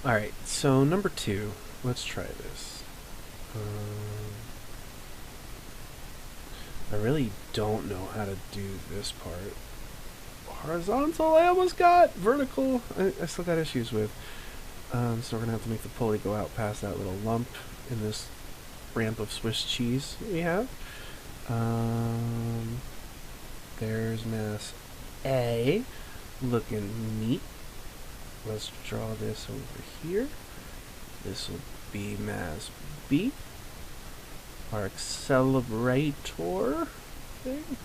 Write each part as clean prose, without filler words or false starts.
Alright, so number 2. Let's try this. I really don't know how to do this part. Horizontal, I almost got. Vertical, I still got issues with. So we're going to have to make the pulley go out past that little lump in this ramp of Swiss cheese that we have. There's mass A, looking neat. Let's draw this over here. This will be mass B, our accelerator thing.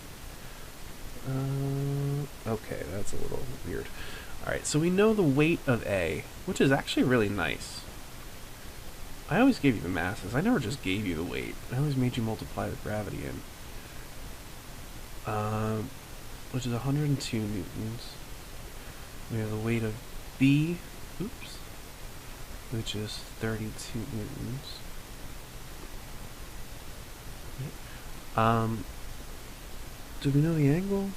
Okay, that's a little weird. Alright, so we know the weight of A, which is actually really nice. I always gave you the masses. I never just gave you the weight. I always made you multiply the gravity in. Which is 102 newtons. We have the weight of B, oops, which is 32 newtons. Do we know the angle?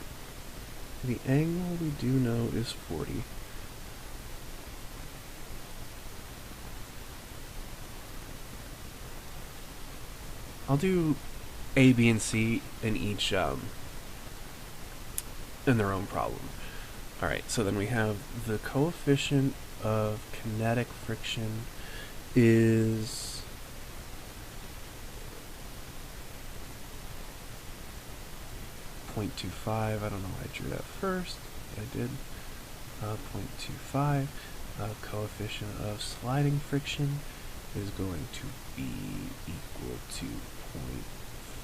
The angle we do know is 40. I'll do A, B, and C in each, in their own problem. Alright, so then we have the coefficient of kinetic friction is 0.25. I don't know why I drew that first. I did. 0.25. Coefficient of sliding friction is going to be equal to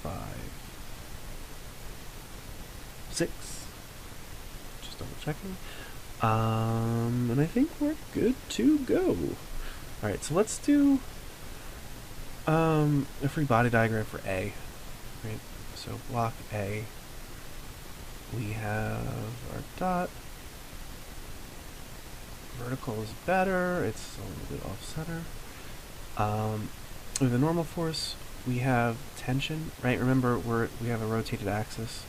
0.56. Just double checking. And I think we're good to go. Alright, so let's do a free body diagram for A. Right? So block A. We have our dot. Vertical is better. It's a little bit off center. With the normal force, we have tension, right? Remember, we have a rotated axis.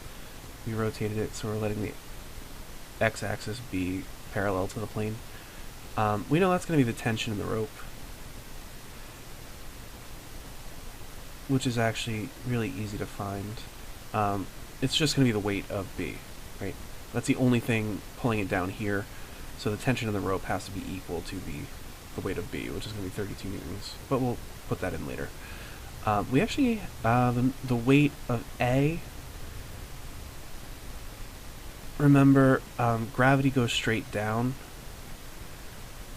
We rotated it, so we're letting the x-axis be parallel to the plane. We know that's going to be the tension in the rope, which is actually really easy to find. It's just going to be the weight of B, right? That's the only thing pulling it down here. So the tension in the rope has to be equal to the weight of B, which is going to be 32 newtons. But we'll put that in later. We actually, the weight of A, remember, gravity goes straight down.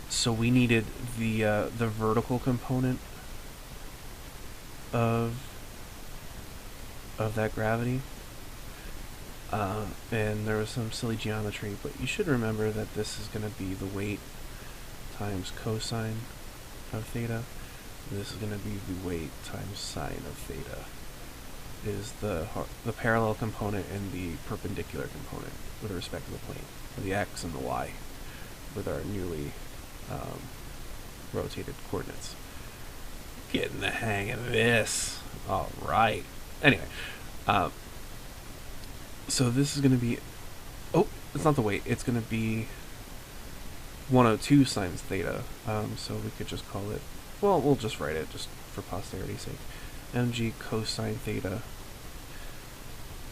So we needed the vertical component of that gravity. And there was some silly geometry, but you should remember that this is going to be the weight times cosine of theta. And this is going to be the weight times sine of theta. It is the parallel component and the perpendicular component with respect to the plane, or the x and the y, with our newly rotated coordinates. Getting the hang of this. All right. Anyway. So this is going to be, oh, it's not the weight, it's going to be 102 sines theta, so we could just call it, well, we'll just write it just for posterity's sake, mg cosine theta.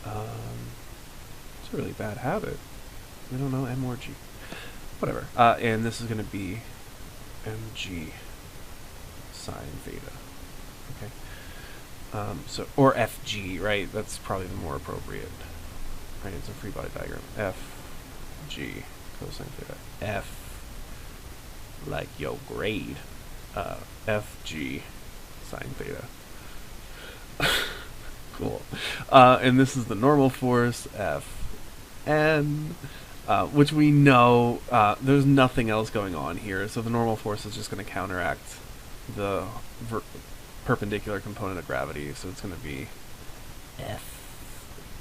It's a really bad habit. We don't know m or g. Whatever. And this is going to be mg sine theta. Okay. So, or fg, right? That's probably the more appropriate. Right, it's a free body diagram. F, G, cosine theta. F, like your grade. F, G, sine theta. Cool. And this is the normal force, F, N, which we know there's nothing else going on here. So the normal force is just going to counteract the perpendicular component of gravity. So it's going to be F,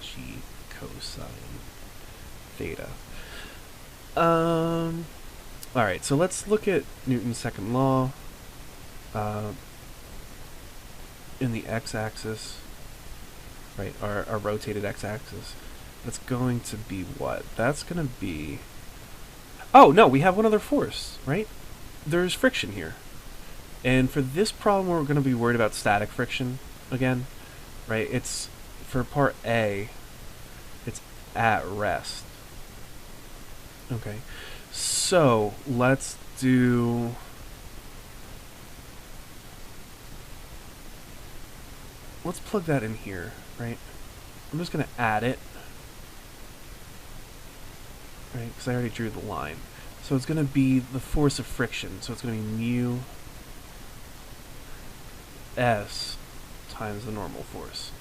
G, cosine theta. Alright, so let's look at Newton's second law in the x-axis, right, our rotated x-axis. That's going to be what? That's going to be... Oh, no, we have one other force, right? there's friction here. And for this problem, we're going to be worried about static friction again, right? It's, for part A, it's at rest. Okay, so let's do... let's plug that in here, right? I'm just going to add it, right? Because I already drew the line. So it's going to be the force of friction. So it's going to be mu s times the normal force.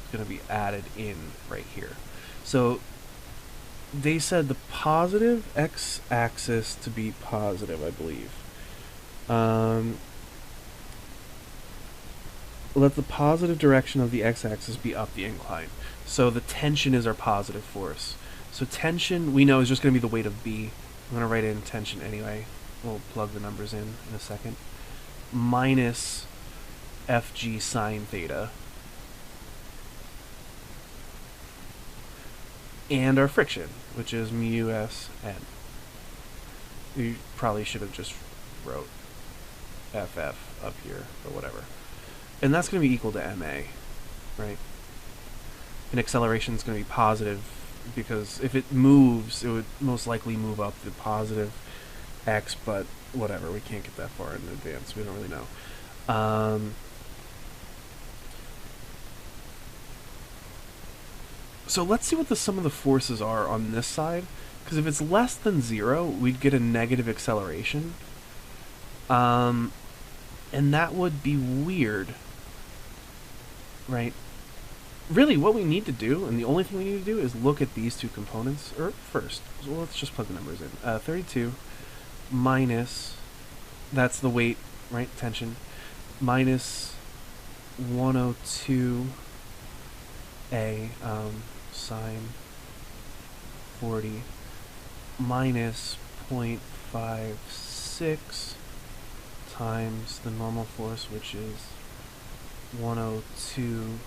It's going to be added in right here. So they said the positive x-axis to be positive, I believe. Let the positive direction of the x-axis be up the incline. So the tension is our positive force. So tension, we know, is just going to be the weight of B. I'm going to write in tension anyway. We'll plug the numbers in a second. Minus Fg sine theta. And our friction, which is mu s n. You probably should have just wrote ff up here, but whatever. And that's going to be equal to ma, right? And acceleration is going to be positive, because if it moves, it would most likely move up the positive x, but whatever, we can't get that far in advance, we don't really know. So let's see what the sum of the forces are on this side, because if it's less than 0, we'd get a negative acceleration. And that would be weird, right? Really, what we need to do, and the only thing we need to do, is look at these two components, or first, so let's just plug the numbers in. 32 minus, that's the weight, right, tension, minus 102A sine 40 minus 0.56 times the normal force, which is 102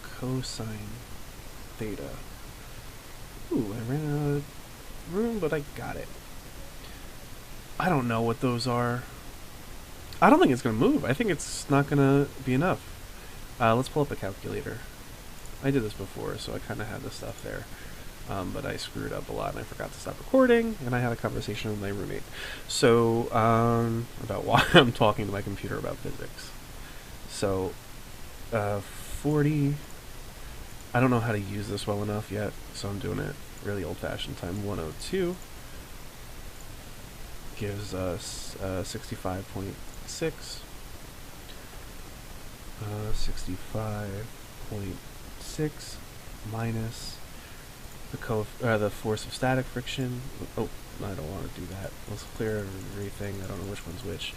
cosine theta. Ooh, I ran out of room, but I got it. I don't know what those are. I don't think it's going to move. I think it's not going to be enough. Let's pull up a calculator. I did this before, so I kind of had the stuff there. But I screwed up a lot, and I forgot to stop recording, and I had a conversation with my roommate. So, about why I'm talking to my computer about physics. So, 40... I don't know how to use this well enough yet, so I'm doing it really old-fashioned. Time 102 gives us 65.6. 65.6 minus the force of static friction. Oh, I don't want to do that. Let's clear everything. I don't know which one's which.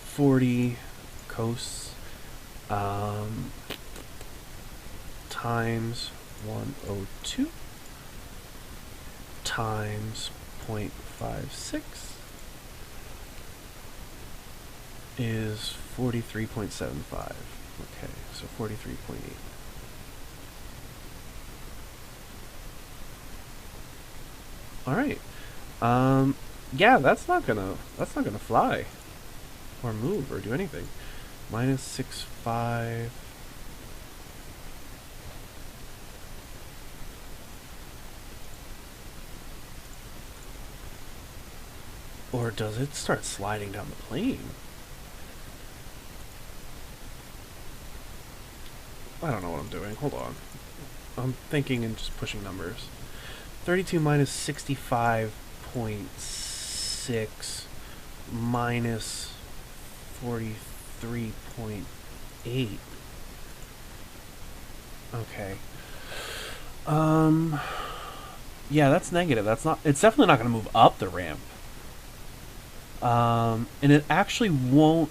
40 cos times 102 times 0.56 is 43.75. Okay, so 43.8. All right. Yeah, that's not gonna fly or move or do anything. Minus 6.5. Or does it start sliding down the plane? I don't know what I'm doing. Hold on. I'm thinking and just pushing numbers. 32 minus 65.6 minus 43.8. Okay. Yeah, that's negative. That's not. It's definitely not going to move up the ramp. And it actually won't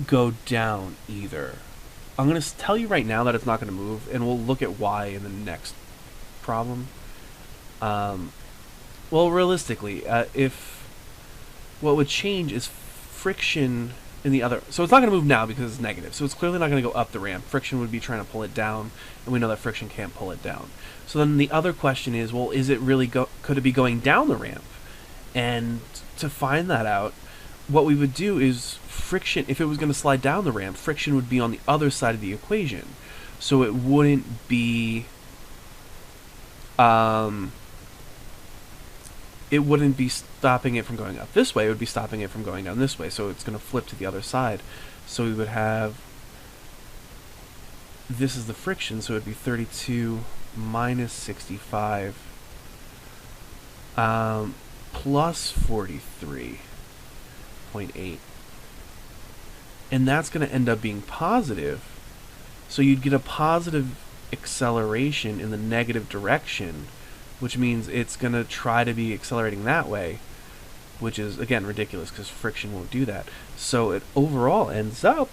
go down either. I'm going to tell you right now that it's not going to move, and we'll look at why in the next problem. Well, realistically, if what would change is friction in the other... So it's not going to move now because it's negative, so it's clearly not going to go up the ramp. Friction would be trying to pull it down, and we know that friction can't pull it down. So then the other question is, well, is it really could it be going down the ramp? And to find that out, what we would do is friction, if it was going to slide down the ramp, friction would be on the other side of the equation. So it wouldn't be stopping it from going up this way, it would be stopping it from going down this way. So it's going to flip to the other side. So we would have, this is the friction, so it would be 32 minus 65 plus 43.8. And that's going to end up being positive. So you'd get a positive acceleration in the negative direction, which means it's going to try to be accelerating that way, which is, again, ridiculous because friction won't do that. So it overall ends up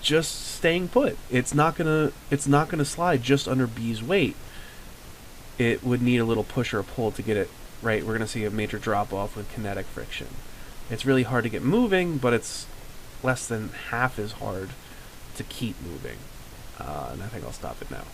just staying put. It's not gonna slide just under B's weight. It would need a little push or a pull to get it right. We're gonna see a major drop off with kinetic friction. It's really hard to get moving, but it's less than half as hard to keep moving. And I think I'll stop it now.